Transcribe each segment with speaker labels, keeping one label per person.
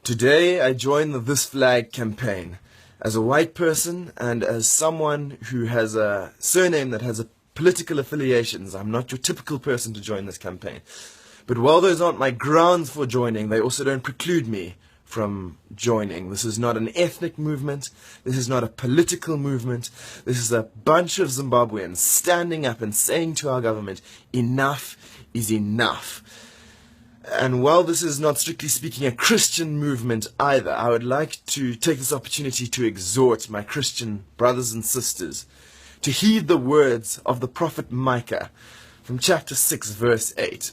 Speaker 1: Today I join the Thisflag campaign as a white person and as someone who has a surname that has political affiliations. I'm not your typical person to join this campaign. But while those aren't my grounds for joining, they also don't preclude me from joining. This is not an ethnic movement. This is not a political movement. This is a bunch of Zimbabweans standing up and saying to our government, enough is enough. And while this is not strictly speaking a Christian movement either, I would like to take this opportunity to exhort my Christian brothers and sisters to heed the words of the prophet Micah from chapter 6 verse 8.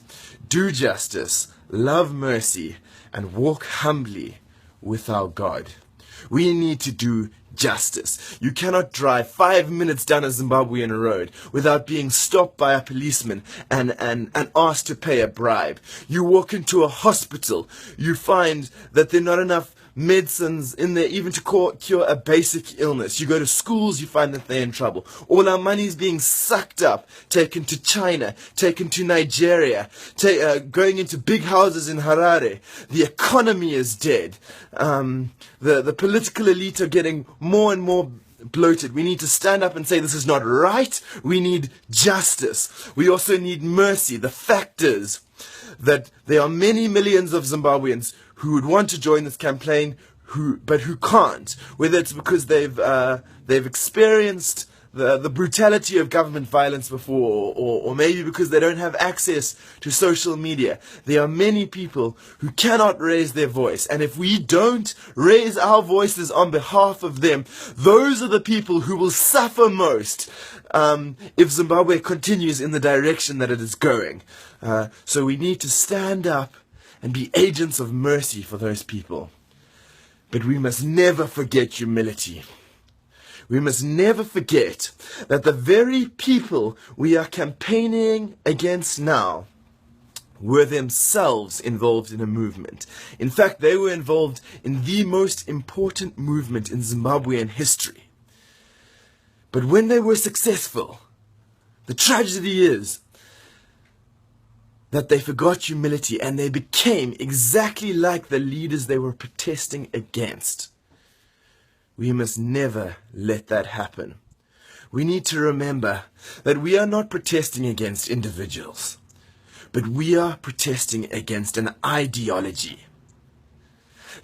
Speaker 1: Do justice, love mercy, and walk humbly with our God. We need to do justice. You cannot drive 5 minutes down a Zimbabwean road without being stopped by a policeman and asked to pay a bribe. You walk into a hospital, you find that there are not enough medicines in there even to cure a basic illness. You go to schools, you find that they're in trouble. All our money is being sucked up, taken to China, taken to Nigeria, going into big houses in Harare. The economy is dead. The political elite are getting more and more bloated. We need to stand up and say this is not right. We need justice. We also need mercy. The fact is that there are many millions of Zimbabweans who would want to join this campaign, but who can't. Whether it's because they've experienced the brutality of government violence before, or maybe because they don't have access to social media. There are many people who cannot raise their voice, and if we don't raise our voices on behalf of them, those are the people who will suffer most if Zimbabwe continues in the direction that it is going. So we need to stand up and be agents of mercy for those people. But we must never forget humility. We must never forget that the very people we are campaigning against now were themselves involved in a movement. In fact, they were involved in the most important movement in Zimbabwean history. But when they were successful, the tragedy is that they forgot humility and they became exactly like the leaders they were protesting against. We must never let that happen. We need to remember that we are not protesting against individuals, but we are protesting against an ideology.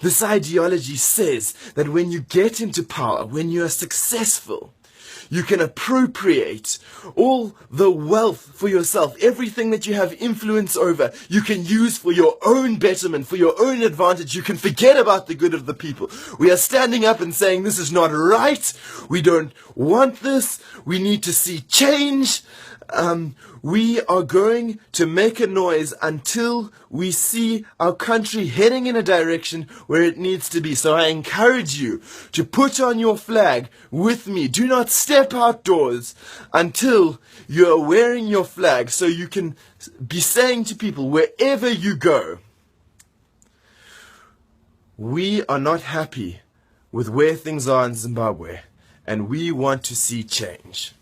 Speaker 1: This ideology says that when you get into power, when you are successful, you can appropriate all the wealth for yourself. Everything that you have influence over, you can use for your own betterment, for your own advantage. You can forget about the good of the people. We are standing up and saying this is not right. We don't want this. We need to see change. We are going to make a noise until we see our country heading in a direction where it needs to be. So I encourage you to put on your flag with me. Do not step outdoors until you are wearing your flag, so you can be saying to people wherever you go, we are not happy with where things are in Zimbabwe, and we want to see change.